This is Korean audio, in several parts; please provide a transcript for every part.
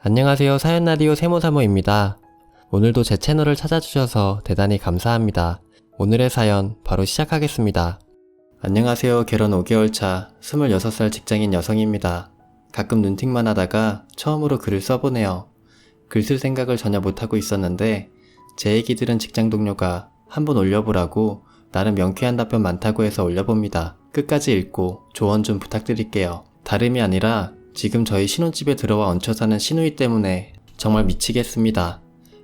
안녕하세요. 사연라디오 세모사모입니다. 오늘도 제 채널을 찾아주셔서 대단히 감사합니다. 오늘의 사연 바로 시작하겠습니다. 안녕하세요. 결혼 5개월 차 26살 직장인 여성입니다. 가끔 눈팅만 하다가 처음으로 글을 써보네요. 글 쓸 생각을 전혀 못하고 있었는데 제 얘기 들은 직장 동료가 한번 올려보라고 나름 명쾌한 답변 많다고 해서 올려봅니다. 끝까지 읽고 조언 좀 부탁드릴게요. 다름이 아니라 지금 저희 신혼집에 들어와 얹혀 사는 시누이 때문에 정말 미치겠습니다.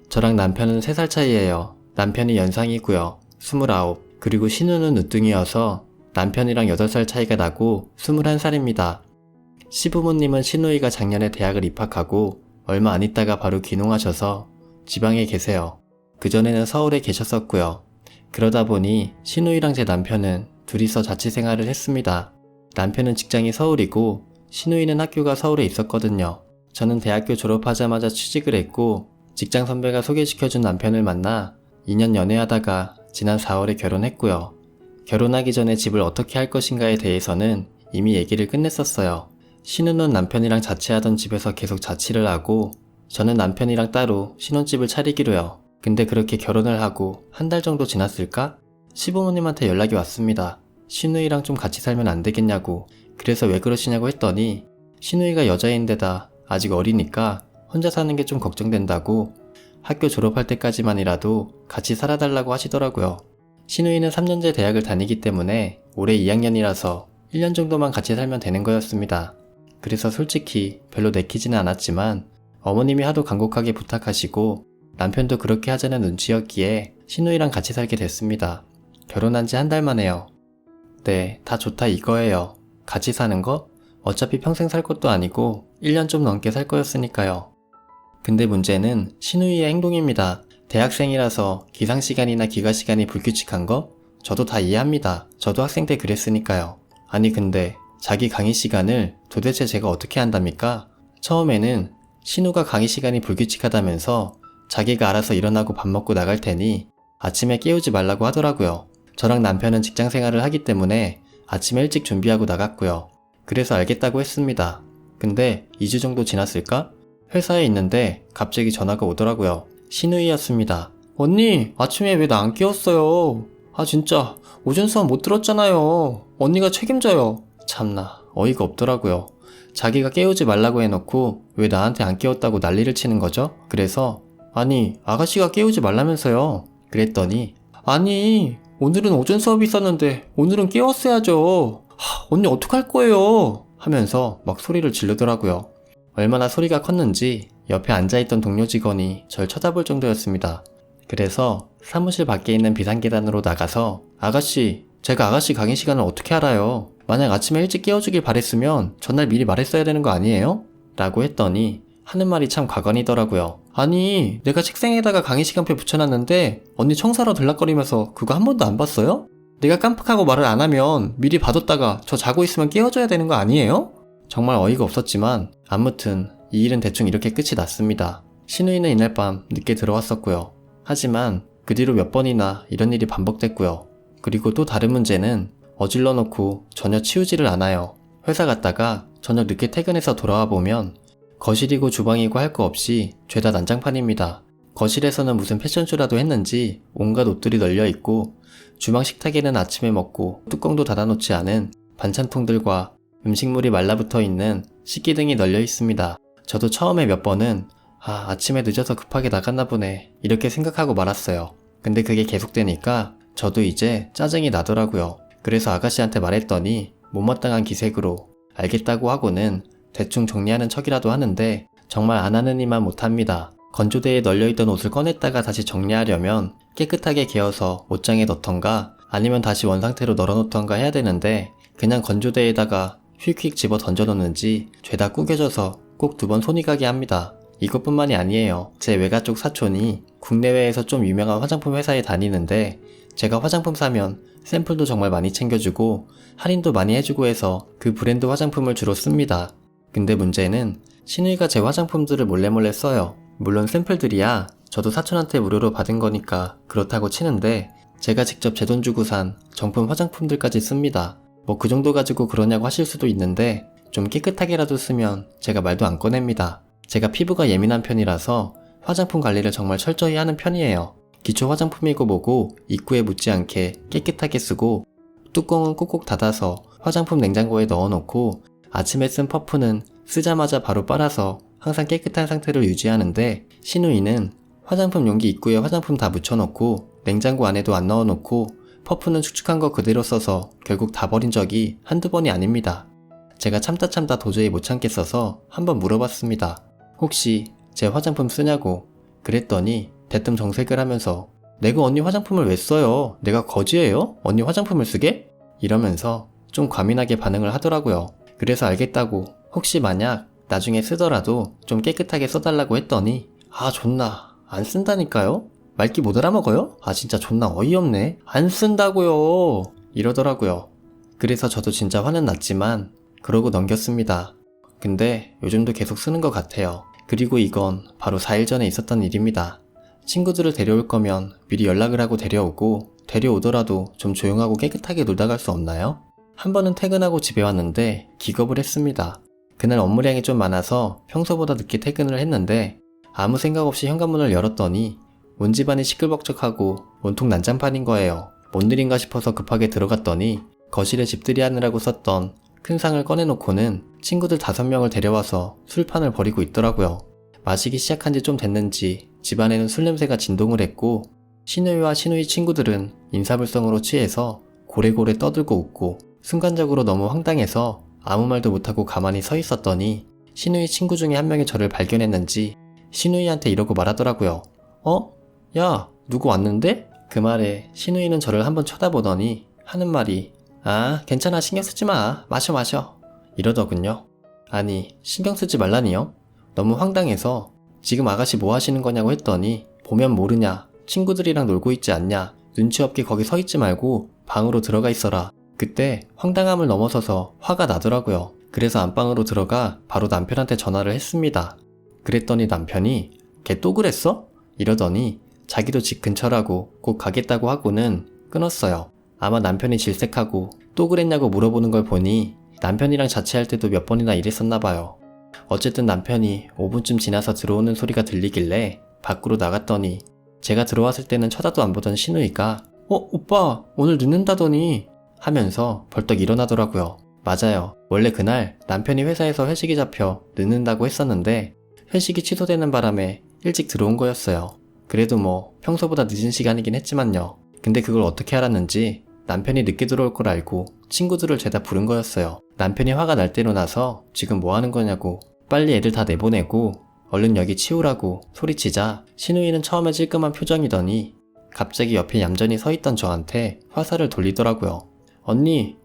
저랑 남편은 3살 차이예요. 남편이 연상이고요. 29. 그리고 시누는 늦둥이여서 남편이랑 8살 차이가 나고 21살입니다. 시부모님은 시누이가 작년에 대학을 입학하고 얼마 안 있다가 바로 귀농하셔서 지방에 계세요. 그전에는 서울에 계셨었고요. 그러다 보니 시누이랑 제 남편은 둘이서 자취생활을 했습니다. 남편은 직장이 서울이고 시누이는 학교가 서울에 있었거든요. 저는 대학교 졸업하자마자 취직을 했고 직장 선배가 소개시켜준 남편을 만나 2년 연애하다가 지난 4월에 결혼했고요. 결혼하기 전에 집을 어떻게 할 것인가에 대해서는 이미 얘기를 끝냈었어요. 시누는 남편이랑 자취하던 집에서 계속 자취를 하고 저는 남편이랑 따로 신혼집을 차리기로요. 근데 그렇게 결혼을 하고 한 달 정도 지났을까? 시부모님한테 연락이 왔습니다. 시누이랑 좀 같이 살면 안 되겠냐고. 그래서 왜 그러시냐고 했더니 시누이가 여자인데다 아직 어리니까 혼자 사는 게 좀 걱정된다고 학교 졸업할 때까지만이라도 같이 살아달라고 하시더라고요. 시누이는 3년제 대학을 다니기 때문에 올해 2학년이라서 1년 정도만 같이 살면 되는 거였습니다. 그래서 솔직히 별로 내키지는 않았지만 어머님이 하도 간곡하게 부탁하시고 남편도 그렇게 하자는 눈치였기에 시누이랑 같이 살게 됐습니다. 결혼한 지 한 달 만에요. 네, 다 좋다 이거예요. 같이 사는 거? 어차피 평생 살 것도 아니고 1년 좀 넘게 살 거였으니까요. 근데 문제는 시누이의 행동입니다. 대학생이라서 기상시간이나 기가시간이 불규칙한 거? 저도 다 이해합니다. 저도 학생 때 그랬으니까요. 아니 근데 자기 강의 시간을 도대체 제가 어떻게 한답니까? 처음에는 시누가 강의 시간이 불규칙하다면서 자기가 알아서 일어나고 밥 먹고 나갈 테니 아침에 깨우지 말라고 하더라고요. 저랑 남편은 직장 생활을 하기 때문에 아침에 일찍 준비하고 나갔고요. 그래서 알겠다고 했습니다. 근데 2주 정도 지났을까? 회사에 있는데 갑자기 전화가 오더라고요. 시누이였습니다. 언니, 아침에 왜 나 안 깨웠어요? 아 진짜 오전 수업 못 들었잖아요. 언니가 책임져요. 참나 어이가 없더라고요. 자기가 깨우지 말라고 해놓고 왜 나한테 안 깨웠다고 난리를 치는 거죠? 그래서 아니 아가씨가 깨우지 말라면서요. 그랬더니 아니 오늘은 오전 수업이 있었는데 오늘은 깨웠어야죠. 언니 어떡할 거예요? 하면서 막 소리를 지르더라고요. 얼마나 소리가 컸는지 옆에 앉아있던 동료 직원이 절 쳐다볼 정도였습니다. 그래서 사무실 밖에 있는 비상계단으로 나가서 아가씨, 제가 아가씨 강의 시간을 어떻게 알아요? 만약 아침에 일찍 깨워주길 바랬으면 전날 미리 말했어야 되는 거 아니에요? 라고 했더니 하는 말이 참 과건이더라고요. 아니 내가 책상에다가 강의 시간표 붙여놨는데 언니 청소하러 들락거리면서 그거 한 번도 안 봤어요? 내가 깜빡하고 말을 안 하면 미리 봐뒀다가 저 자고 있으면 깨워줘야 되는 거 아니에요? 정말 어이가 없었지만 아무튼 이 일은 대충 이렇게 끝이 났습니다. 시누이는 이날 밤 늦게 들어왔었고요. 하지만 그 뒤로 몇 번이나 이런 일이 반복됐고요. 그리고 또 다른 문제는 어질러 놓고 전혀 치우지를 않아요. 회사 갔다가 저녁 늦게 퇴근해서 돌아와 보면 거실이고 주방이고 할 거 없이 죄다 난장판입니다. 거실에서는 무슨 패션쇼라도 했는지 온갖 옷들이 널려있고 주방 식탁에는 아침에 먹고 뚜껑도 닫아놓지 않은 반찬통들과 음식물이 말라붙어 있는 식기 등이 널려 있습니다. 저도 처음에 몇 번은 아침에 늦어서 급하게 나갔나 보네 이렇게 생각하고 말았어요. 근데 그게 계속되니까 저도 이제 짜증이 나더라고요. 그래서 아가씨한테 말했더니 못마땅한 기색으로 알겠다고 하고는 대충 정리하는 척이라도 하는데 정말 안 하는 이만 못합니다. 건조대에 널려있던 옷을 꺼냈다가 다시 정리하려면 깨끗하게 개어서 옷장에 넣던가 아니면 다시 원상태로 널어놓던가 해야 되는데 그냥 건조대에다가 휙휙 집어 던져놓는지 죄다 구겨져서 꼭 2번 손이 가게 합니다. 이것뿐만이 아니에요. 제 외가 쪽 사촌이 국내외에서 좀 유명한 화장품 회사에 다니는데 제가 화장품 사면 샘플도 정말 많이 챙겨주고 할인도 많이 해주고 해서 그 브랜드 화장품을 주로 씁니다. 근데 문제는 시누이가 제 화장품들을 몰래몰래 써요. 물론 샘플들이야 저도 사촌한테 무료로 받은 거니까 그렇다고 치는데 제가 직접 제 돈 주고 산 정품 화장품들까지 씁니다. 뭐 그 정도 가지고 그러냐고 하실 수도 있는데 좀 깨끗하게라도 쓰면 제가 말도 안 꺼냅니다. 제가 피부가 예민한 편이라서 화장품 관리를 정말 철저히 하는 편이에요. 기초 화장품이고 뭐고 입구에 묻지 않게 깨끗하게 쓰고 뚜껑은 꾹꾹 닫아서 화장품 냉장고에 넣어놓고 아침에 쓴 퍼프는 쓰자마자 바로 빨아서 항상 깨끗한 상태를 유지하는데 시누이는 화장품 용기 입구에 화장품 다 묻혀놓고 냉장고 안에도 안 넣어놓고 퍼프는 축축한 거 그대로 써서 결국 다 버린 적이 한두 번이 아닙니다. 제가 참다 도저히 못 참겠어서 한번 물어봤습니다. 혹시 제 화장품 쓰냐고. 그랬더니 대뜸 정색을 하면서 내가 언니 화장품을 왜 써요? 내가 거지예요? 언니 화장품을 쓰게? 이러면서 좀 과민하게 반응을 하더라고요. 그래서 알겠다고 혹시 만약 나중에 쓰더라도 좀 깨끗하게 써달라고 했더니 아 존나 안 쓴다니까요? 말귀 못 알아먹어요? 아 진짜 존나 어이없네. 안 쓴다고요. 이러더라고요. 그래서 저도 진짜 화는 났지만 그러고 넘겼습니다. 근데 요즘도 계속 쓰는 것 같아요. 그리고 이건 바로 4일 전에 있었던 일입니다. 친구들을 데려올 거면 미리 연락을 하고 데려오고 데려오더라도 좀 조용하고 깨끗하게 놀다 갈 수 없나요? 한 번은 퇴근하고 집에 왔는데 기겁을 했습니다. 그날 업무량이 좀 많아서 평소보다 늦게 퇴근을 했는데 아무 생각 없이 현관문을 열었더니 온 집안이 시끌벅적하고 온통 난장판인 거예요. 뭔 일인가 싶어서 급하게 들어갔더니 거실에 집들이 하느라고 썼던 큰 상을 꺼내놓고는 친구들 5명을 데려와서 술판을 벌이고 있더라고요. 마시기 시작한 지 좀 됐는지 집안에는 술 냄새가 진동을 했고 시누이와 시누이 친구들은 인사불성으로 취해서 고래고래 떠들고 웃고 순간적으로 너무 황당해서 아무 말도 못하고 가만히 서 있었더니 시누이 친구 중에 한 명이 저를 발견했는지 시누이한테 이러고 말하더라고요. 어? 야, 누구 왔는데? 그 말에 시누이는 저를 한번 쳐다보더니 하는 말이 아, 괜찮아 신경 쓰지 마. 마셔. 이러더군요. 아니, 신경 쓰지 말라니요? 너무 황당해서 지금 아가씨 뭐 하시는 거냐고 했더니 보면 모르냐. 친구들이랑 놀고 있지 않냐. 눈치 없게 거기 서 있지 말고 방으로 들어가 있어라. 그때 황당함을 넘어서서 화가 나더라고요. 그래서 안방으로 들어가 바로 남편한테 전화를 했습니다. 그랬더니 남편이 걔 또 그랬어? 이러더니 자기도 집 근처라고 곧 가겠다고 하고는 끊었어요. 아마 남편이 질색하고 또 그랬냐고 물어보는 걸 보니 남편이랑 자취할 때도 몇 번이나 이랬었나봐요. 어쨌든 남편이 5분쯤 지나서 들어오는 소리가 들리길래 밖으로 나갔더니 제가 들어왔을 때는 쳐다도 안 보던 시누이가 오빠 오늘 늦는다더니 하면서 벌떡 일어나더라고요. 맞아요. 원래 그날 남편이 회사에서 회식이 잡혀 늦는다고 했었는데 회식이 취소되는 바람에 일찍 들어온 거였어요. 그래도 뭐 평소보다 늦은 시간이긴 했지만요. 근데 그걸 어떻게 알았는지 남편이 늦게 들어올 걸 알고 친구들을 죄다 부른 거였어요. 남편이 화가 날 대로 나서 지금 뭐 하는 거냐고 빨리 애들 다 내보내고 얼른 여기 치우라고 소리치자 시누이는 처음에 찔끔한 표정이더니 갑자기 옆에 얌전히 서 있던 저한테 화살을 돌리더라고요.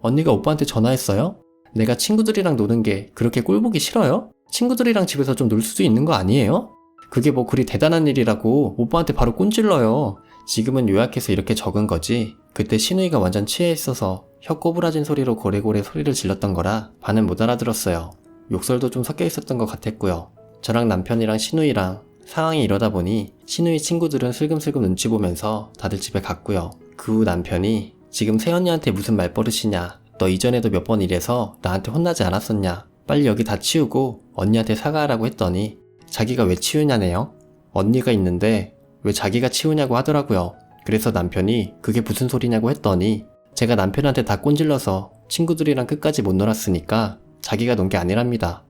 언니가 오빠한테 전화했어요? 내가 친구들이랑 노는 게 그렇게 꼴보기 싫어요? 친구들이랑 집에서 좀 놀 수도 있는 거 아니에요? 그게 뭐 그리 대단한 일이라고 오빠한테 바로 꼰질러요. 지금은 요약해서 이렇게 적은 거지 그때 시누이가 완전 취해 있어서 혀 꼬부라진 소리로 고래고래 소리를 질렀던 거라 반은 못 알아들었어요. 욕설도 좀 섞여 있었던 것 같았고요. 저랑 남편이랑 시누이랑 상황이 이러다 보니 시누이 친구들은 슬금슬금 눈치 보면서 다들 집에 갔고요. 그 후 남편이 지금 새언니한테 무슨 말버릇이냐. 너 이전에도 몇 번 이래서 나한테 혼나지 않았었냐. 빨리 여기 다 치우고 언니한테 사과하라고 했더니 자기가 왜 치우냐네요. 언니가 있는데 왜 자기가 치우냐고 하더라고요. 그래서 남편이 그게 무슨 소리냐고 했더니 제가 남편한테 다 꼰질러서 친구들이랑 끝까지 못 놀았으니까 자기가 논 게 아니랍니다.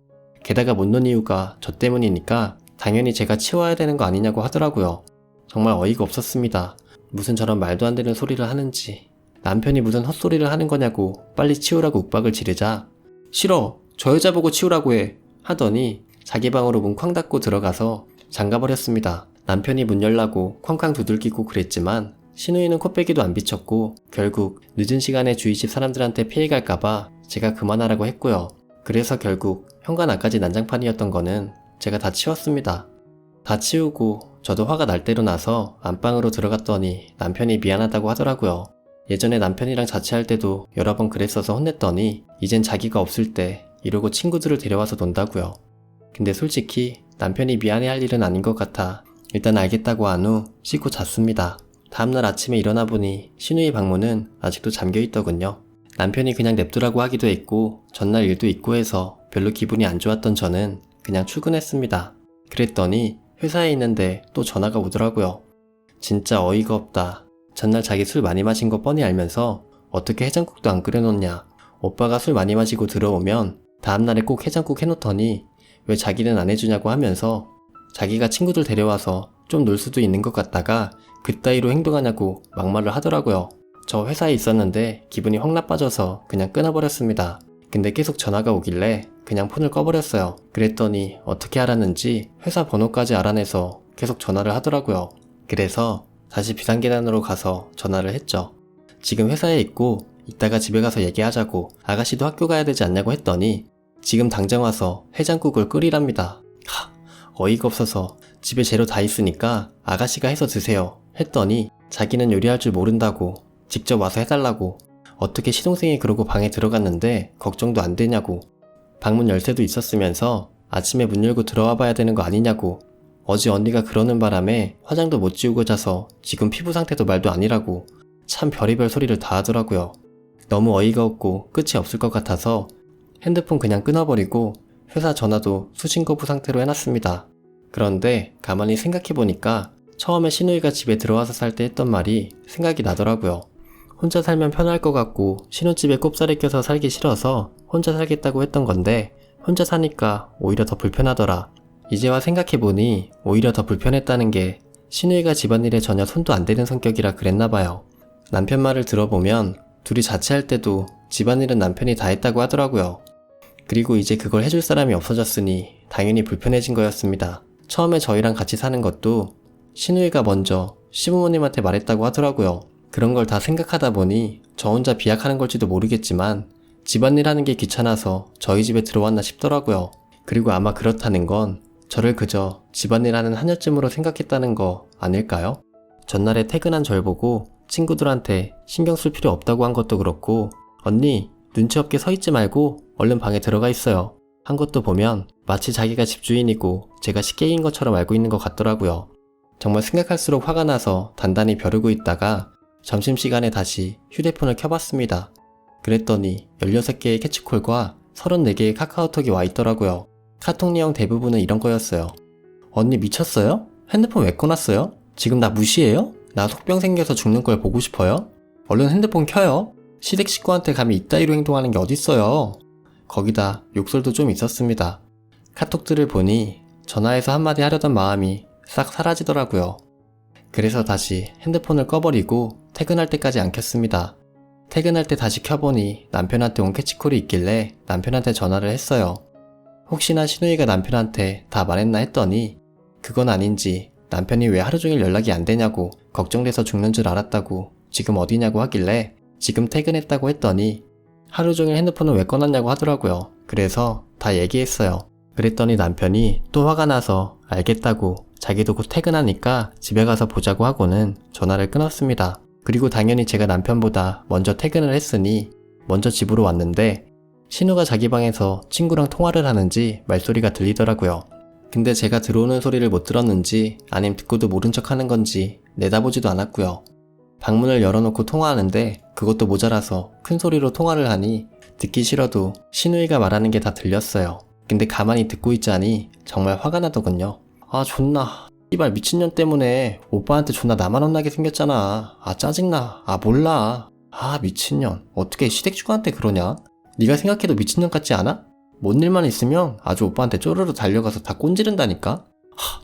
게다가 못 논 이유가 저 때문이니까 당연히 제가 치워야 되는 거 아니냐고 하더라고요. 정말 어이가 없었습니다. 무슨 저런 말도 안 되는 소리를 하는지. 남편이 무슨 헛소리를 하는 거냐고 빨리 치우라고 윽박을 지르자 싫어 저 여자 보고 치우라고 해 하더니 자기 방으로 문 쾅 닫고 들어가서 잠가버렸습니다. 남편이 문 열라고 쾅쾅 두들기고 그랬지만 시누이는 코빼기도 안 비쳤고 결국 늦은 시간에 주위집 사람들한테 피해갈까봐 제가 그만하라고 했고요. 그래서 결국 현관 앞까지 난장판이었던 거는 제가 다 치웠습니다. 다 치우고 저도 화가 날 대로 나서 안방으로 들어갔더니 남편이 미안하다고 하더라고요. 예전에 남편이랑 자취할 때도 여러 번 그랬어서 혼냈더니 이젠 자기가 없을 때 이러고 친구들을 데려와서 논다고요. 근데 솔직히 남편이 미안해할 일은 아닌 것 같아 일단 알겠다고 한 후 씻고 잤습니다. 다음날 아침에 일어나 보니 시누이 방문은 아직도 잠겨있더군요. 남편이 그냥 냅두라고 하기도 했고 전날 일도 있고 해서 별로 기분이 안 좋았던 저는 그냥 출근했습니다. 그랬더니 회사에 있는데 또 전화가 오더라고요. 진짜 어이가 없다. 전날 자기 술 많이 마신 거 뻔히 알면서 어떻게 해장국도 안 끓여놓냐. 오빠가 술 많이 마시고 들어오면 다음날에 꼭 해장국 해놓더니 왜 자기는 안 해주냐고 하면서 자기가 친구들 데려와서 좀 놀 수도 있는 것 같다가 그따위로 행동하냐고 막말을 하더라고요. 저 회사에 있었는데 기분이 확 나빠져서 그냥 끊어버렸습니다. 근데 계속 전화가 오길래 그냥 폰을 꺼버렸어요. 그랬더니 어떻게 알았는지 회사 번호까지 알아내서 계속 전화를 하더라고요. 그래서 다시 비상계단으로 가서 전화를 했죠. 지금 회사에 있고 이따가 집에 가서 얘기하자고, 아가씨도 학교 가야 되지 않냐고 했더니 지금 당장 와서 해장국을 끓이랍니다. 어이가 없어서 집에 재료 다 있으니까 아가씨가 해서 드세요 했더니 자기는 요리할 줄 모른다고 직접 와서 해달라고, 어떻게 시동생이 그러고 방에 들어갔는데 걱정도 안 되냐고, 방문 열쇠도 있었으면서 아침에 문 열고 들어와 봐야 되는 거 아니냐고, 어제 언니가 그러는 바람에 화장도 못 지우고 자서 지금 피부 상태도 말도 아니라고, 참 별의별 소리를 다 하더라고요. 너무 어이가 없고 끝이 없을 것 같아서 핸드폰 그냥 끊어버리고 회사 전화도 수신 거부 상태로 해놨습니다. 그런데 가만히 생각해보니까 처음에 신우이가 집에 들어와서 살 때 했던 말이 생각이 나더라고요. 혼자 살면 편할 것 같고 신혼집에 꼽사리 껴서 살기 싫어서 혼자 살겠다고 했던 건데 혼자 사니까 오히려 더 불편하더라. 이제와 생각해보니 오히려 더 불편했다는 게 신우이가 집안일에 전혀 손도 안 대는 성격이라 그랬나봐요. 남편 말을 들어보면 둘이 자취할 때도 집안일은 남편이 다 했다고 하더라고요. 그리고 이제 그걸 해줄 사람이 없어졌으니 당연히 불편해진 거였습니다. 처음에 저희랑 같이 사는 것도 신우이가 먼저 시부모님한테 말했다고 하더라고요. 그런 걸 다 생각하다 보니 저 혼자 비약하는 걸지도 모르겠지만 집안일 하는 게 귀찮아서 저희 집에 들어왔나 싶더라고요. 그리고 아마 그렇다는 건 저를 그저 집안일 하는 하녀쯤으로 생각했다는 거 아닐까요? 전날에 퇴근한 절 보고 친구들한테 신경 쓸 필요 없다고 한 것도 그렇고, 언니 눈치 없게 서 있지 말고 얼른 방에 들어가 있어요 한 것도 보면 마치 자기가 집주인이고 제가 식객인 것처럼 알고 있는 것 같더라고요. 정말 생각할수록 화가 나서 단단히 벼르고 있다가 점심시간에 다시 휴대폰을 켜봤습니다. 그랬더니 16개의 캐치콜과 34개의 카카오톡이 와 있더라고요. 카톡 내용 대부분은 이런 거였어요. 언니 미쳤어요? 핸드폰 왜 꺼놨어요? 지금 나 무시해요? 나 속병 생겨서 죽는 걸 보고 싶어요? 얼른 핸드폰 켜요. 시댁 식구한테 감히 이따위로 행동하는 게 어딨어요. 거기다 욕설도 좀 있었습니다. 카톡들을 보니 전화해서 한마디 하려던 마음이 싹 사라지더라고요. 그래서 다시 핸드폰을 꺼버리고 퇴근할 때까지 안 켰습니다. 퇴근할 때 다시 켜보니 남편한테 온 캐치콜이 있길래 남편한테 전화를 했어요. 혹시나 신우이가 남편한테 다 말했나 했더니 그건 아닌지 남편이 왜 하루 종일 연락이 안 되냐고 걱정돼서 죽는 줄 알았다고 지금 어디냐고 하길래 지금 퇴근했다고 했더니 하루 종일 핸드폰을 왜 꺼놨냐고 하더라고요. 그래서 다 얘기했어요. 그랬더니 남편이 또 화가 나서 알겠다고 자기도 곧 퇴근하니까 집에 가서 보자고 하고는 전화를 끊었습니다. 그리고 당연히 제가 남편보다 먼저 퇴근을 했으니 먼저 집으로 왔는데 신우가 자기 방에서 친구랑 통화를 하는지 말소리가 들리더라고요. 근데 제가 들어오는 소리를 못 들었는지 아님 듣고도 모른 척 하는 건지 내다보지도 않았고요. 방문을 열어놓고 통화하는데 그것도 모자라서 큰 소리로 통화를 하니 듣기 싫어도 신우이가 말하는 게 다 들렸어요. 근데 가만히 듣고 있자니 정말 화가 나더군요. 아 존나 이발 미친년 때문에 오빠한테 존나 나만 혼나게 생겼잖아. 아 짜증나. 아 몰라. 아 미친년 어떻게 시댁주부한테 그러냐? 네가 생각해도 미친년 같지 않아? 뭔 일만 있으면 아주 오빠한테 쪼르르 달려가서 다 꼰지른다니까?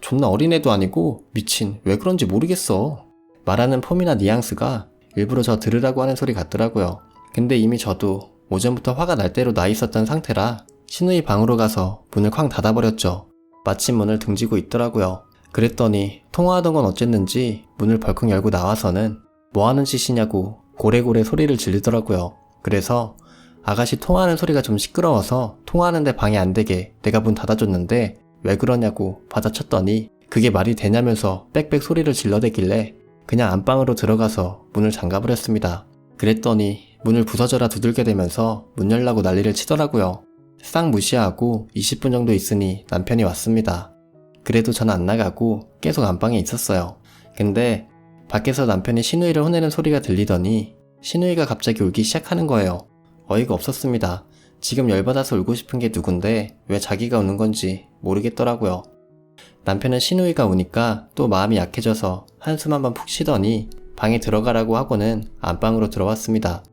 존나 어린애도 아니고 미친 왜 그런지 모르겠어. 말하는 폼이나 뉘앙스가 일부러 저 들으라고 하는 소리 같더라고요. 근데 이미 저도 오전부터 화가 날 대로 나 있었던 상태라 신우이 방으로 가서 문을 쾅 닫아버렸죠. 마침 문을 등지고 있더라고요. 그랬더니 통화하던 건 어쨌는지 문을 벌컥 열고 나와서는 뭐하는 짓이냐고 고래고래 소리를 지르더라고요. 그래서 아가씨 통화하는 소리가 좀 시끄러워서 통화하는데 방해 안 되게 내가 문 닫아줬는데 왜 그러냐고 받아쳤더니 그게 말이 되냐면서 빽빽 소리를 질러대길래 그냥 안방으로 들어가서 문을 잠가버렸습니다. 그랬더니 문을 부서져라 두들겨 대면서 문 열라고 난리를 치더라고요. 싹 무시하고 20분 정도 있으니 남편이 왔습니다. 그래도 전 안 나가고 계속 안방에 있었어요. 근데 밖에서 남편이 신우이를 혼내는 소리가 들리더니 신우이가 갑자기 울기 시작하는 거예요. 어이가 없었습니다. 지금 열받아서 울고 싶은 게 누군데 왜 자기가 우는 건지 모르겠더라고요. 남편은 시누이가 우니까 또 마음이 약해져서 한숨 한번 푹 쉬더니 방에 들어가라고 하고는 안방으로 들어왔습니다.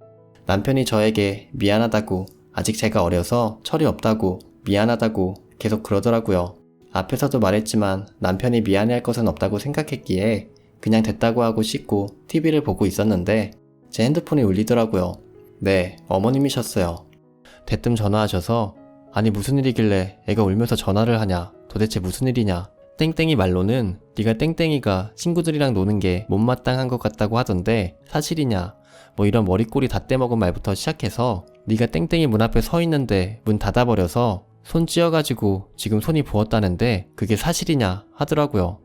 남편이 저에게 미안하다고, 아직 제가 어려서 철이 없다고, 미안하다고 계속 그러더라고요. 앞에서도 말했지만 남편이 미안해할 것은 없다고 생각했기에 그냥 됐다고 하고 씻고 TV를 보고 있었는데 제 핸드폰이 울리더라고요. 네, 어머님이셨어요. 대뜸 전화하셔서 아니 무슨 일이길래 애가 울면서 전화를 하냐, 도대체 무슨 일이냐, 땡땡이 말로는 네가 땡땡이가 친구들이랑 노는 게 못마땅한 것 같다고 하던데 사실이냐, 뭐 이런 머리꼬리 다 떼먹은 말부터 시작해서 네가 땡땡이 문 앞에 서 있는데 문 닫아버려서 손 찧어가지고 지금 손이 부었다는데 그게 사실이냐 하더라고요.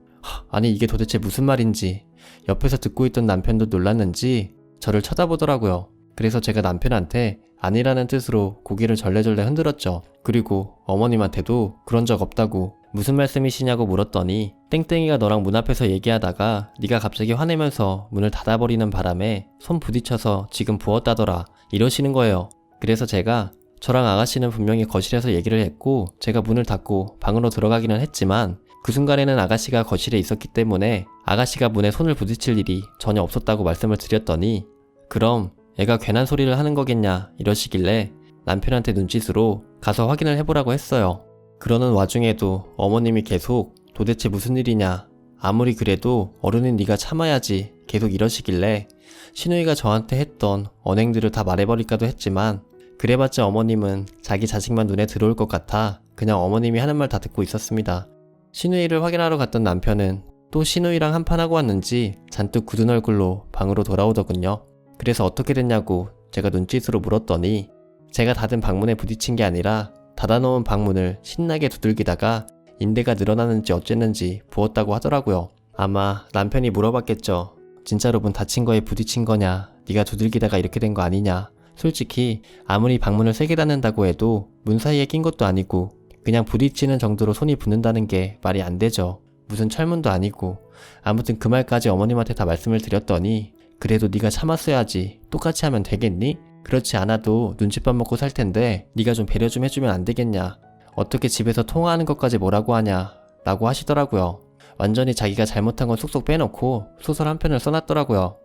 아니 이게 도대체 무슨 말인지 옆에서 듣고 있던 남편도 놀랐는지 저를 쳐다보더라고요. 그래서 제가 남편한테 아니라는 뜻으로 고개를 절레절레 흔들었죠. 그리고 어머님한테도 그런 적 없다고 무슨 말씀이시냐고 물었더니 땡땡이가 너랑 문 앞에서 얘기하다가 네가 갑자기 화내면서 문을 닫아버리는 바람에 손 부딪혀서 지금 부었다더라 이러시는 거예요. 그래서 제가 저랑 아가씨는 분명히 거실에서 얘기를 했고 제가 문을 닫고 방으로 들어가기는 했지만 그 순간에는 아가씨가 거실에 있었기 때문에 아가씨가 문에 손을 부딪힐 일이 전혀 없었다고 말씀을 드렸더니 그럼 애가 괜한 소리를 하는 거겠냐 이러시길래 남편한테 눈짓으로 가서 확인을 해보라고 했어요. 그러는 와중에도 어머님이 계속 도대체 무슨 일이냐, 아무리 그래도 어른인 네가 참아야지 계속 이러시길래 시누이가 저한테 했던 언행들을 다 말해버릴까도 했지만 그래봤자 어머님은 자기 자식만 눈에 들어올 것 같아 그냥 어머님이 하는 말 다 듣고 있었습니다. 시누이를 확인하러 갔던 남편은 또 시누이랑 한판하고 왔는지 잔뜩 굳은 얼굴로 방으로 돌아오더군요. 그래서 어떻게 됐냐고 제가 눈짓으로 물었더니 제가 닫은 방문에 부딪힌 게 아니라 닫아놓은 방문을 신나게 두들기다가 인대가 늘어나는지 어쨌는지 부었다고 하더라고요. 아마 남편이 물어봤겠죠. 진짜로 문 닫힌 거에 부딪힌 거냐, 네가 두들기다가 이렇게 된 거 아니냐. 솔직히 아무리 방문을 세게 닫는다고 해도 문 사이에 낀 것도 아니고 그냥 부딪히는 정도로 손이 붓는다는 게 말이 안 되죠. 무슨 철문도 아니고. 아무튼 그 말까지 어머님한테 다 말씀을 드렸더니 그래도 네가 참았어야지 똑같이 하면 되겠니? 그렇지 않아도 눈칫밥 먹고 살 텐데 네가 좀 배려 좀 해주면 안 되겠냐. 어떻게 집에서 통화하는 것까지 뭐라고 하냐 라고 하시더라고요. 완전히 자기가 잘못한 건 쏙쏙 빼놓고 소설 한 편을 써놨더라고요.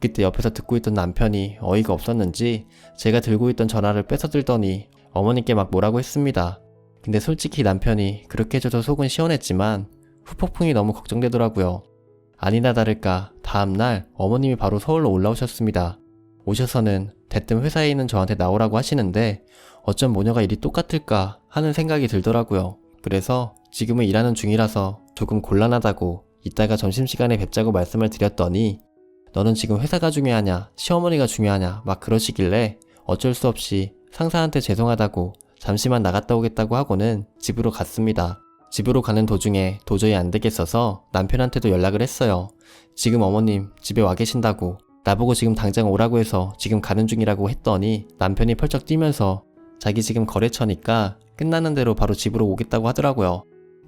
그때 옆에서 듣고 있던 남편이 어이가 없었는지 제가 들고 있던 전화를 뺏어들더니 어머니께 막 뭐라고 했습니다. 근데 솔직히 남편이 그렇게 해줘서 속은 시원했지만 후폭풍이 너무 걱정되더라고요. 아니나 다를까 다음날 어머님이 바로 서울로 올라오셨습니다. 오셔서는 대뜸 회사에 있는 저한테 나오라고 하시는데 어쩜 모녀가 일이 똑같을까 하는 생각이 들더라고요. 그래서 지금은 일하는 중이라서 조금 곤란하다고 이따가 점심시간에 뵙자고 말씀을 드렸더니 너는 지금 회사가 중요하냐 시어머니가 중요하냐 막 그러시길래 어쩔 수 없이 상사한테 죄송하다고 잠시만 나갔다 오겠다고 하고는 집으로 갔습니다. 집으로 가는 도중에 도저히 안 되겠어서 남편한테도 연락을 했어요. 지금 어머님 집에 와 계신다고 나보고 지금 당장 오라고 해서 지금 가는 중이라고 했더니 남편이 펄쩍 뛰면서 자기 지금 거래처니까 끝나는 대로 바로 집으로 오겠다고 하더라고요.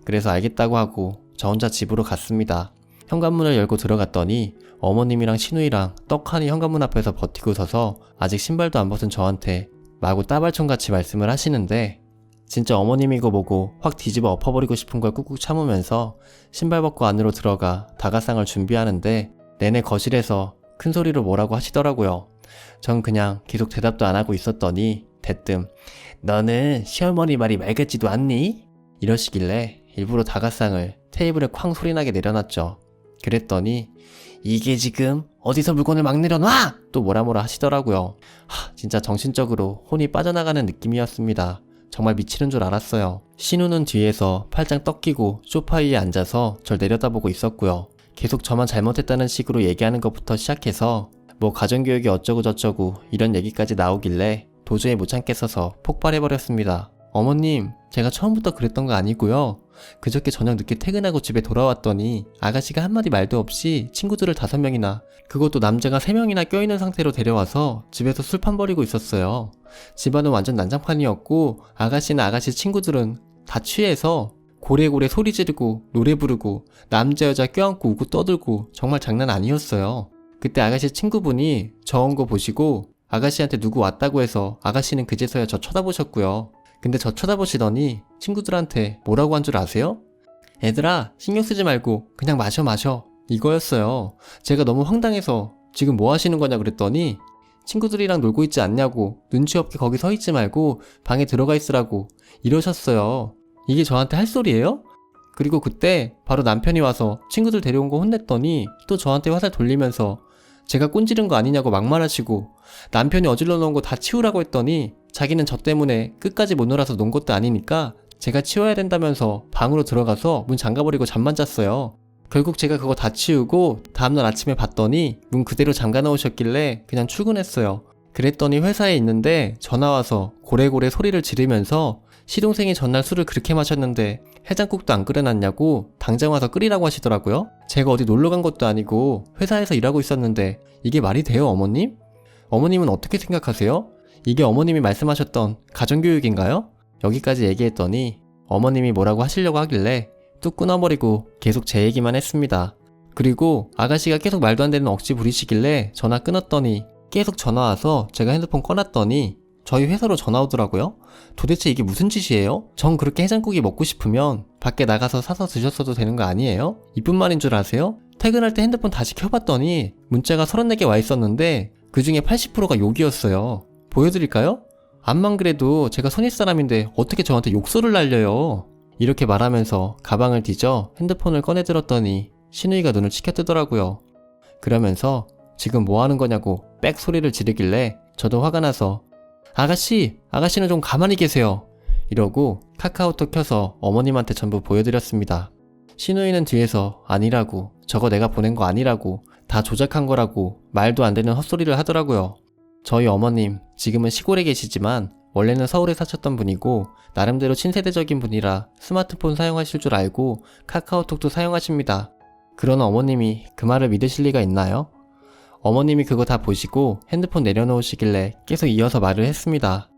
그래서 알겠다고 하고 저 혼자 집으로 갔습니다. 현관문을 열고 들어갔더니 어머님이랑 시누이랑 떡하니 현관문 앞에서 버티고 서서 아직 신발도 안 벗은 저한테 마구 따발총같이 말씀을 하시는데 진짜 어머님이고 뭐고 확 뒤집어 엎어버리고 싶은 걸 꾹꾹 참으면서 신발 벗고 안으로 들어가 다가상을 준비하는데 내내 거실에서 큰 소리로 뭐라고 하시더라고요. 전 그냥 계속 대답도 안 하고 있었더니 대뜸 너는 시어머니 말이 말 같지도 않니? 이러시길래 일부러 다가상을 테이블에 쾅 소리나게 내려놨죠. 그랬더니 이게 지금 어디서 물건을 막 내려놔! 또 뭐라 하시더라고요. 진짜 정신적으로 혼이 빠져나가는 느낌이었습니다. 정말 미치는 줄 알았어요. 신우는 뒤에서 팔짱 떡 끼고 소파 위에 앉아서 절 내려다보고 있었고요. 계속 저만 잘못했다는 식으로 얘기하는 것부터 시작해서 뭐 가정교육이 어쩌고 저쩌고 이런 얘기까지 나오길래 도저히 못 참겠어서 폭발해버렸습니다. 어머님, 제가 처음부터 그랬던 거 아니고요. 그저께 저녁 늦게 퇴근하고 집에 돌아왔더니 아가씨가 한마디 말도 없이 친구들을 5명이나 그것도 남자가 3명이나 껴있는 상태로 데려와서 집에서 술판 벌이고 있었어요. 집안은 완전 난장판이었고 아가씨나 아가씨 친구들은 다 취해서 고래고래 소리 지르고 노래 부르고 남자 여자 껴안고 우고 떠들고 정말 장난 아니었어요. 그때 아가씨 친구분이 저 온 거 보시고 아가씨한테 누구 왔다고 해서 아가씨는 그제서야 저 쳐다보셨고요. 근데 저 쳐다보시더니 친구들한테 뭐라고 한 줄 아세요? 얘들아, 신경 쓰지 말고 그냥 마셔. 이거였어요. 제가 너무 황당해서 지금 뭐 하시는 거냐 그랬더니 친구들이랑 놀고 있지 않냐고, 눈치 없게 거기 서 있지 말고 방에 들어가 있으라고 이러셨어요. 이게 저한테 할 소리예요? 그리고 그때 바로 남편이 와서 친구들 데려온 거 혼냈더니 또 저한테 화살 돌리면서 제가 꼰지른 거 아니냐고 막말하시고, 남편이 어질러 놓은 거 다 치우라고 했더니 자기는 저 때문에 끝까지 못 놀아서 논 것도 아니니까 제가 치워야 된다면서 방으로 들어가서 문 잠가버리고 잠만 잤어요. 결국 제가 그거 다 치우고 다음날 아침에 봤더니 문 그대로 잠가 놓으셨길래 그냥 출근했어요. 그랬더니 회사에 있는데 전화와서 고래고래 소리를 지르면서 시동생이 전날 술을 그렇게 마셨는데 해장국도 안 끓여놨냐고 당장 와서 끓이라고 하시더라고요. 제가 어디 놀러 간 것도 아니고 회사에서 일하고 있었는데 이게 말이 돼요, 어머님? 어머님은 어떻게 생각하세요? 이게 어머님이 말씀하셨던 가정교육인가요? 여기까지 얘기했더니 어머님이 뭐라고 하시려고 하길래 뚝 끊어버리고 계속 제 얘기만 했습니다. 그리고 아가씨가 계속 말도 안 되는 억지 부리시길래 전화 끊었더니 계속 전화 와서 제가 핸드폰 꺼놨더니 저희 회사로 전화 오더라고요. 도대체 이게 무슨 짓이에요? 전 그렇게 해장국이 먹고 싶으면 밖에 나가서 사서 드셨어도 되는 거 아니에요? 이뿐 말인 줄 아세요? 퇴근할 때 핸드폰 다시 켜봤더니 문자가 34개 와 있었는데 그 중에 80%가 욕이었어요. 보여드릴까요? 암만 그래도 제가 선입사람인데 어떻게 저한테 욕설을 날려요? 이렇게 말하면서 가방을 뒤져 핸드폰을 꺼내 들었더니 신우이가 눈을 치켜뜨더라고요. 그러면서 지금 뭐 하는 거냐고 빽 소리를 지르길래 저도 화가 나서 아가씨는 좀 가만히 계세요. 이러고 카카오톡 켜서 어머님한테 전부 보여드렸습니다. 신우이는 뒤에서 아니라고, 저거 내가 보낸 거 아니라고, 다 조작한 거라고 말도 안 되는 헛소리를 하더라고요. 저희 어머님 지금은 시골에 계시지만 원래는 서울에 사셨던 분이고 나름대로 친세대적인 분이라 스마트폰 사용하실 줄 알고 카카오톡도 사용하십니다. 그런 어머님이 그 말을 믿으실 리가 있나요? 어머님이 그거 다 보시고 핸드폰 내려놓으시길래 계속 이어서 말을 했습니다.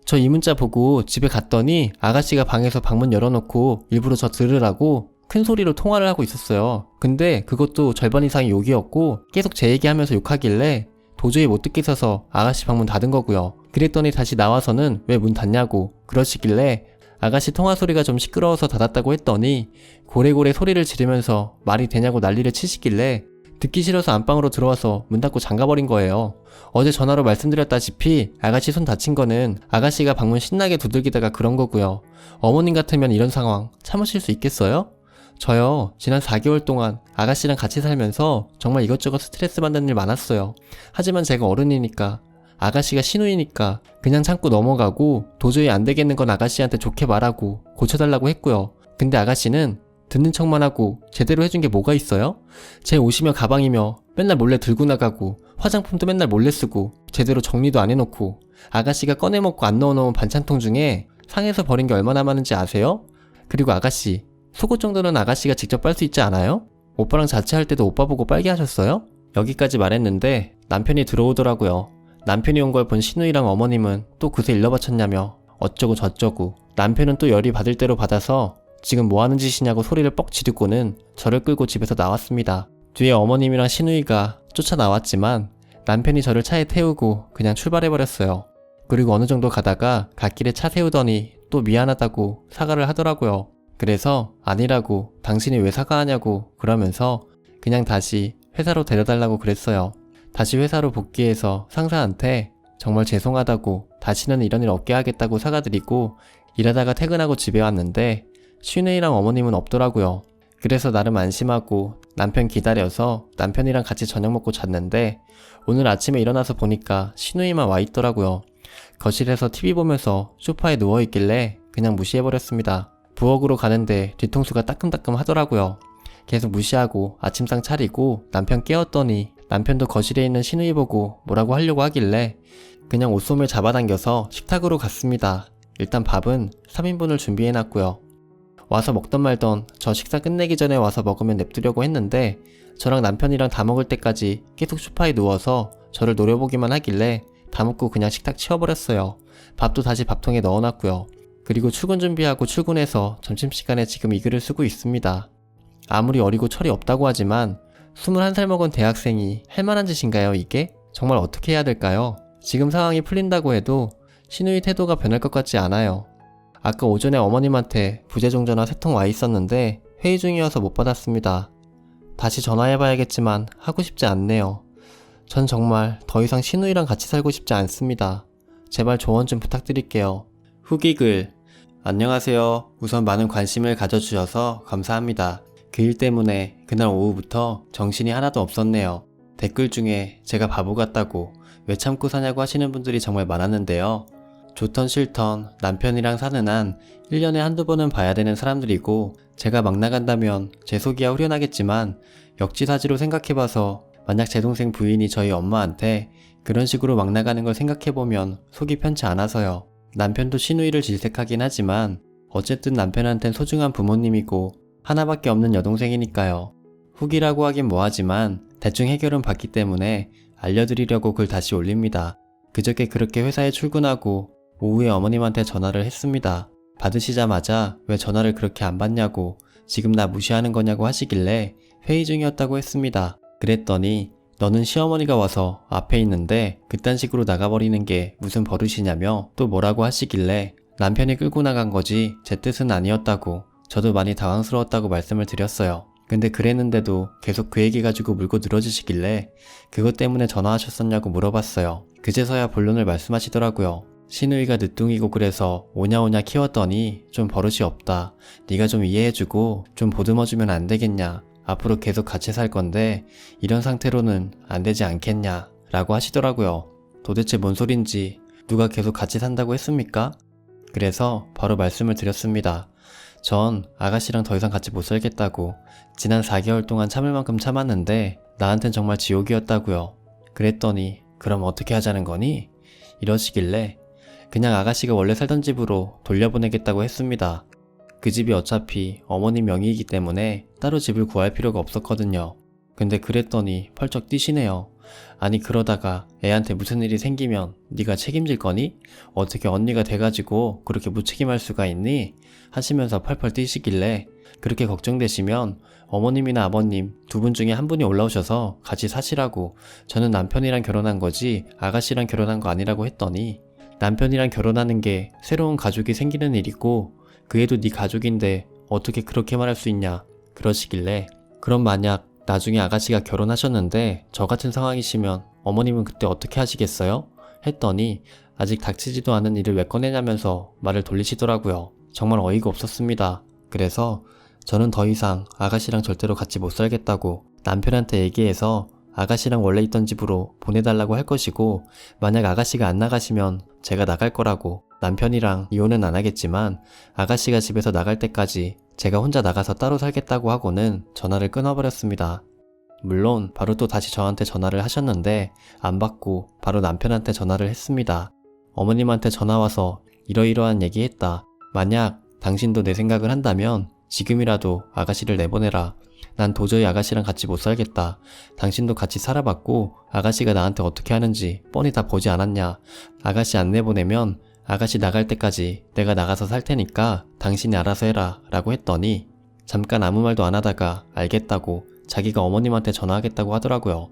저 이 문자 보고 집에 갔더니 아가씨가 방에서 방문 열어놓고 일부러 저 들으라고 큰 소리로 통화를 하고 있었어요. 근데 그것도 절반 이상이 욕이었고 계속 제 얘기하면서 욕하길래 도저히 못 듣겠어서 아가씨 방문 닫은 거고요. 그랬더니 다시 나와서는 왜 문 닫냐고 그러시길래 아가씨 통화 소리가 좀 시끄러워서 닫았다고 했더니 고래고래 소리를 지르면서 말이 되냐고 난리를 치시길래 듣기 싫어서 안방으로 들어와서 문 닫고 잠가버린 거예요. 어제 전화로 말씀드렸다시피 아가씨 손 다친 거는 아가씨가 방문 신나게 두들기다가 그런 거고요. 어머님 같으면 이런 상황 참으실 수 있겠어요? 저요, 지난 4개월 동안 아가씨랑 같이 살면서 정말 이것저것 스트레스 받는 일 많았어요. 하지만 제가 어른이니까, 아가씨가 신우이니까 그냥 참고 넘어가고 도저히 안 되겠는 건 아가씨한테 좋게 말하고 고쳐달라고 했고요. 근데 아가씨는 듣는 척만 하고 제대로 해준 게 뭐가 있어요? 제 옷이며 가방이며 맨날 몰래 들고 나가고 화장품도 맨날 몰래 쓰고 제대로 정리도 안 해놓고 아가씨가 꺼내먹고 안 넣어놓은 반찬통 중에 상해서 버린 게 얼마나 많은지 아세요? 그리고 아가씨, 속옷 정도는 아가씨가 직접 빨 수 있지 않아요? 오빠랑 자취할 때도 오빠 보고 빨게 하셨어요? 여기까지 말했는데 남편이 들어오더라고요. 남편이 온 걸 본 신우이랑 어머님은 또 그새 일러 바쳤냐며 어쩌고 저쩌고, 남편은 또 열이 받을 대로 받아서 지금 뭐 하는 짓이냐고 소리를 뻑 지르고는 저를 끌고 집에서 나왔습니다. 뒤에 어머님이랑 신우이가 쫓아 나왔지만 남편이 저를 차에 태우고 그냥 출발해버렸어요. 그리고 어느 정도 가다가 갓길에 차 세우더니 또 미안하다고 사과를 하더라고요. 그래서 아니라고, 당신이 왜 사과하냐고 그러면서 그냥 다시 회사로 데려달라고 그랬어요. 다시 회사로 복귀해서 상사한테 정말 죄송하다고, 다시는 이런 일 없게 하겠다고 사과드리고 일하다가 퇴근하고 집에 왔는데 신우이랑 어머님은 없더라고요. 그래서 나름 안심하고 남편 기다려서 남편이랑 같이 저녁 먹고 잤는데 오늘 아침에 일어나서 보니까 신우이만 와 있더라고요. 거실에서 TV 보면서 소파에 누워있길래 그냥 무시해버렸습니다. 부엌으로 가는데 뒤통수가 따끔따끔 하더라고요. 계속 무시하고 아침상 차리고 남편 깨웠더니 남편도 거실에 있는 신우이 보고 뭐라고 하려고 하길래 그냥 옷소매를 잡아당겨서 식탁으로 갔습니다. 일단 밥은 3인분을 준비해놨고요. 와서 먹던 말던 저 식사 끝내기 전에 와서 먹으면 냅두려고 했는데 저랑 남편이랑 다 먹을 때까지 계속 소파에 누워서 저를 노려보기만 하길래 다 먹고 그냥 식탁 치워버렸어요. 밥도 다시 밥통에 넣어놨고요. 그리고 출근 준비하고 출근해서 점심시간에 지금 이 글을 쓰고 있습니다. 아무리 어리고 철이 없다고 하지만 21살 먹은 대학생이 할 만한 짓인가요, 이게? 정말 어떻게 해야 될까요? 지금 상황이 풀린다고 해도 신우이 태도가 변할 것 같지 않아요. 아까 오전에 어머님한테 부재중 전화 3통 와 있었는데 회의 중이어서 못 받았습니다. 다시 전화해봐야겠지만 하고 싶지 않네요. 전 정말 더 이상 신우이랑 같이 살고 싶지 않습니다. 제발 조언 좀 부탁드릴게요. 후기글. 안녕하세요. 우선 많은 관심을 가져주셔서 감사합니다. 그 일 때문에 그날 오후부터 정신이 하나도 없었네요. 댓글 중에 제가 바보 같다고 왜 참고 사냐고 하시는 분들이 정말 많았는데요. 좋던 싫던 남편이랑 사는 한 1년에 한두 번은 봐야 되는 사람들이고, 제가 막 나간다면 제 속이야 후련하겠지만 역지사지로 생각해봐서 만약 제 동생 부인이 저희 엄마한테 그런 식으로 막 나가는 걸 생각해보면 속이 편치 않아서요. 남편도 시누이를 질색하긴 하지만 어쨌든 남편한텐 소중한 부모님이고 하나밖에 없는 여동생이니까요. 후기라고 하긴 뭐하지만 대충 해결은 봤기 때문에 알려드리려고 글 다시 올립니다. 그저께 그렇게 회사에 출근하고 오후에 어머님한테 전화를 했습니다. 받으시자마자 왜 전화를 그렇게 안 받냐고, 지금 나 무시하는 거냐고 하시길래 회의 중이었다고 했습니다. 그랬더니 너는 시어머니가 와서 앞에 있는데 그딴 식으로 나가버리는 게 무슨 버릇이냐며 또 뭐라고 하시길래 남편이 끌고 나간 거지 제 뜻은 아니었다고, 저도 많이 당황스러웠다고 말씀을 드렸어요. 근데 그랬는데도 계속 그 얘기 가지고 물고 늘어지시길래 그것 때문에 전화하셨었냐고 물어봤어요. 그제서야 본론을 말씀하시더라고요. 시누이가 늦둥이고 그래서 오냐오냐 키웠더니 좀 버릇이 없다. 네가 좀 이해해주고 좀 보듬어주면 안 되겠냐. 앞으로 계속 같이 살 건데 이런 상태로는 안 되지 않겠냐 라고 하시더라고요. 도대체 뭔 소린지, 누가 계속 같이 산다고 했습니까? 그래서 바로 말씀을 드렸습니다. 전 아가씨랑 더 이상 같이 못 살겠다고. 지난 4개월 동안 참을 만큼 참았는데 나한텐 정말 지옥이었다고요. 그랬더니 그럼 어떻게 하자는 거니? 이러시길래 그냥 아가씨가 원래 살던 집으로 돌려보내겠다고 했습니다. 그 집이 어차피 어머님 명의이기 때문에 따로 집을 구할 필요가 없었거든요. 근데 그랬더니 펄쩍 뛰시네요. 아니 그러다가 애한테 무슨 일이 생기면 네가 책임질 거니? 어떻게 언니가 돼가지고 그렇게 무책임할 수가 있니? 하시면서 펄펄 뛰시길래 그렇게 걱정되시면 어머님이나 아버님 두 분 중에 한 분이 올라오셔서 같이 사시라고, 저는 남편이랑 결혼한 거지 아가씨랑 결혼한 거 아니라고 했더니 남편이랑 결혼하는 게 새로운 가족이 생기는 일이고 그 애도 네 가족인데 어떻게 그렇게 말할 수 있냐 그러시길래, 그럼 만약 나중에 아가씨가 결혼하셨는데 저 같은 상황이시면 어머님은 그때 어떻게 하시겠어요? 했더니 아직 닥치지도 않은 일을 왜 꺼내냐면서 말을 돌리시더라고요. 정말 어이가 없었습니다. 그래서 저는 더 이상 아가씨랑 절대로 같이 못 살겠다고 남편한테 얘기해서 아가씨랑 원래 있던 집으로 보내달라고 할 것이고, 만약 아가씨가 안 나가시면 제가 나갈 거라고, 남편이랑 이혼은 안 하겠지만 아가씨가 집에서 나갈 때까지 제가 혼자 나가서 따로 살겠다고 하고는 전화를 끊어버렸습니다. 물론 바로 또 다시 저한테 전화를 하셨는데 안 받고 바로 남편한테 전화를 했습니다. 어머님한테 전화와서 이러이러한 얘기했다. 만약 당신도 내 생각을 한다면 지금이라도 아가씨를 내보내라. 난 도저히 아가씨랑 같이 못 살겠다. 당신도 같이 살아봤고 아가씨가 나한테 어떻게 하는지 뻔히 다 보지 않았냐. 아가씨 안 내보내면 아가씨 나갈 때까지 내가 나가서 살 테니까 당신이 알아서 해라 라고 했더니 잠깐 아무 말도 안 하다가 알겠다고 자기가 어머님한테 전화하겠다고 하더라고요.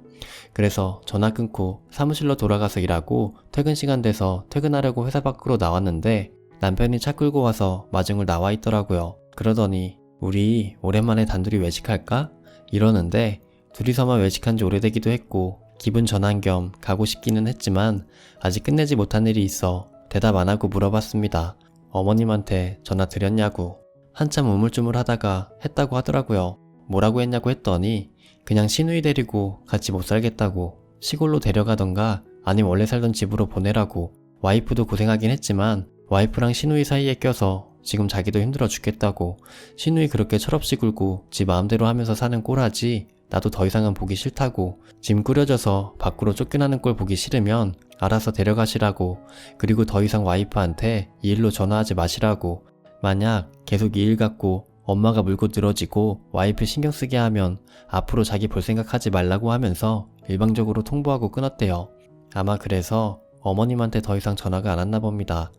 그래서 전화 끊고 사무실로 돌아가서 일하고 퇴근 시간 돼서 퇴근하려고 회사 밖으로 나왔는데 남편이 차 끌고 와서 마중을 나와 있더라고요. 그러더니 우리 오랜만에 단둘이 외식할까? 이러는데 둘이서만 외식한 지 오래되기도 했고 기분 전환 겸 가고 싶기는 했지만 아직 끝내지 못한 일이 있어 대답 안 하고 물어봤습니다. 어머님한테 전화 드렸냐고. 한참 우물쭈물 하다가 했다고 하더라고요. 뭐라고 했냐고 했더니 그냥 시누이 데리고 같이 못 살겠다고, 시골로 데려가던가 아니면 원래 살던 집으로 보내라고. 와이프도 고생하긴 했지만 와이프랑 시누이 사이에 껴서 지금 자기도 힘들어 죽겠다고, 시누이 그렇게 철없이 굴고 지 마음대로 하면서 사는 꼴하지 나도 더 이상은 보기 싫다고, 짐 꾸려져서 밖으로 쫓겨나는 꼴 보기 싫으면 알아서 데려가시라고, 그리고 더 이상 와이프한테 이 일로 전화하지 마시라고, 만약 계속 이 일 갖고 엄마가 물고 늘어지고 와이프 신경 쓰게 하면 앞으로 자기 볼 생각하지 말라고 하면서 일방적으로 통보하고 끊었대요. 아마 그래서 어머님한테 더 이상 전화가 안 왔나 봅니다.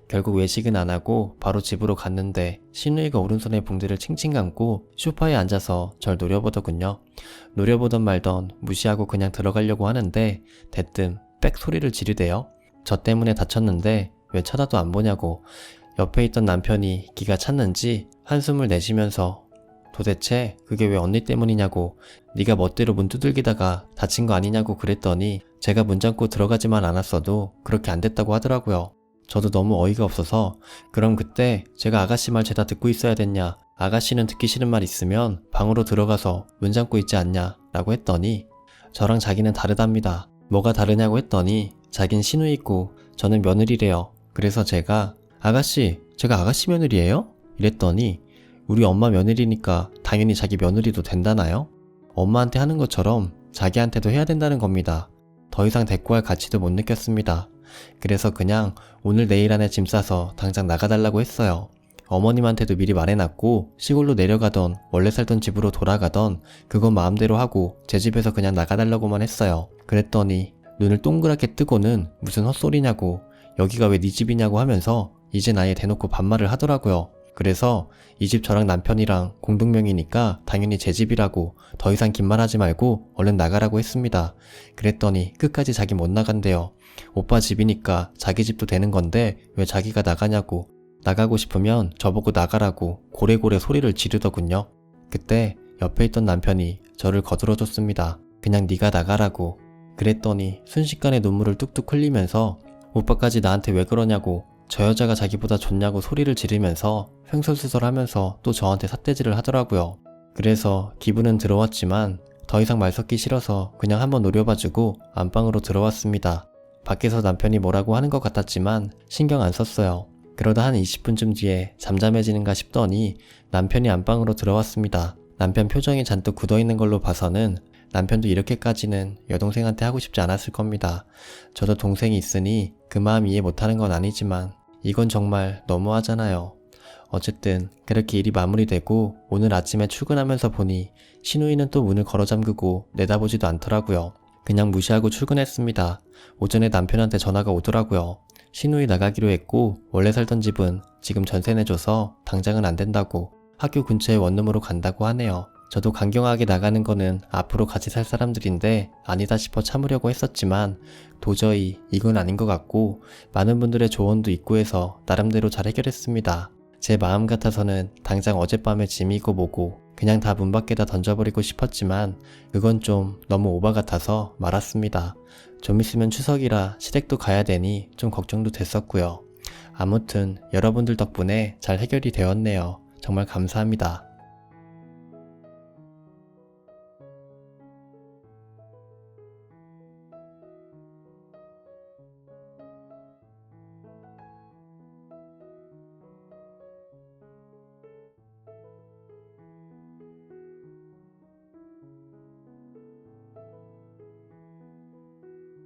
결국 외식은 안 하고 바로 집으로 갔는데 시누이가 오른손에 붕대를 칭칭 감고 소파에 앉아서 절 노려보더군요. 노려보던 말던 무시하고 그냥 들어가려고 하는데 대뜸 빽 소리를 지르대요. 저 때문에 다쳤는데 왜 쳐다도 안 보냐고. 옆에 있던 남편이 기가 찼는지 한숨을 내쉬면서 도대체 그게 왜 언니 때문이냐고, 네가 멋대로 문 두들기다가 다친 거 아니냐고 그랬더니 제가 문 잠고 들어가지만 않았어도 그렇게 안 됐다고 하더라고요. 저도 너무 어이가 없어서 그럼 그때 제가 아가씨 말 죄다 듣고 있어야 됐냐, 아가씨는 듣기 싫은 말 있으면 방으로 들어가서 문 잠고 있지 않냐 라고 했더니 저랑 자기는 다르답니다. 뭐가 다르냐고 했더니 자긴 시누이고 저는 며느리래요. 그래서 제가 아가씨, 제가 아가씨 며느리예요? 이랬더니 우리 엄마 며느리니까 당연히 자기 며느리도 된다나요? 엄마한테 하는 것처럼 자기한테도 해야 된다는 겁니다. 더 이상 대꾸할 가치도 못 느꼈습니다. 그래서 그냥 오늘 내일 안에 짐 싸서 당장 나가달라고 했어요. 어머님한테도 미리 말해놨고 시골로 내려가던 원래 살던 집으로 돌아가던 그건 마음대로 하고 제 집에서 그냥 나가달라고만 했어요. 그랬더니 눈을 동그랗게 뜨고는 무슨 헛소리냐고, 여기가 왜 네 집이냐고 하면서 이젠 아예 대놓고 반말을 하더라고요. 그래서 이 집 저랑 남편이랑 공동명의니까 당연히 제 집이라고 더 이상 긴 말하지 말고 얼른 나가라고 했습니다. 그랬더니 끝까지 자기 못 나간대요. 오빠 집이니까 자기 집도 되는 건데 왜 자기가 나가냐고, 나가고 싶으면 저보고 나가라고 고래고래 소리를 지르더군요. 그때 옆에 있던 남편이 저를 거들어줬습니다. 그냥 네가 나가라고. 그랬더니 순식간에 눈물을 뚝뚝 흘리면서 오빠까지 나한테 왜 그러냐고, 저 여자가 자기보다 좋냐고 소리를 지르면서 횡설수설하면서 또 저한테 삿대질을 하더라고요. 그래서 기분은 들어왔지만 더 이상 말 섞기 싫어서 그냥 한번 노려봐주고 안방으로 들어왔습니다. 밖에서 남편이 뭐라고 하는 것 같았지만 신경 안 썼어요. 그러다 한 20분쯤 뒤에 잠잠해지는가 싶더니 남편이 안방으로 들어왔습니다. 남편 표정이 잔뜩 굳어있는 걸로 봐서는 남편도 이렇게까지는 여동생한테 하고 싶지 않았을 겁니다. 저도 동생이 있으니 그 마음 이해 못하는 건 아니지만 이건 정말 너무하잖아요. 어쨌든 그렇게 일이 마무리되고 오늘 아침에 출근하면서 보니 시누이는 또 문을 걸어 잠그고 내다보지도 않더라고요. 그냥 무시하고 출근했습니다. 오전에 남편한테 전화가 오더라고요. 시누이 나가기로 했고 원래 살던 집은 지금 전세 내줘서 당장은 안 된다고, 학교 근처에 원룸으로 간다고 하네요. 저도 강경하게 나가는 거는 앞으로 같이 살 사람들인데 아니다 싶어 참으려고 했었지만 도저히 이건 아닌 것 같고 많은 분들의 조언도 있고 해서 나름대로 잘 해결했습니다. 제 마음 같아서는 당장 어젯밤에 짐이고 뭐고 그냥 다 문 밖에다 던져버리고 싶었지만 그건 좀 너무 오바 같아서 말았습니다. 좀 있으면 추석이라 시댁도 가야 되니 좀 걱정도 됐었고요. 아무튼 여러분들 덕분에 잘 해결이 되었네요. 정말 감사합니다.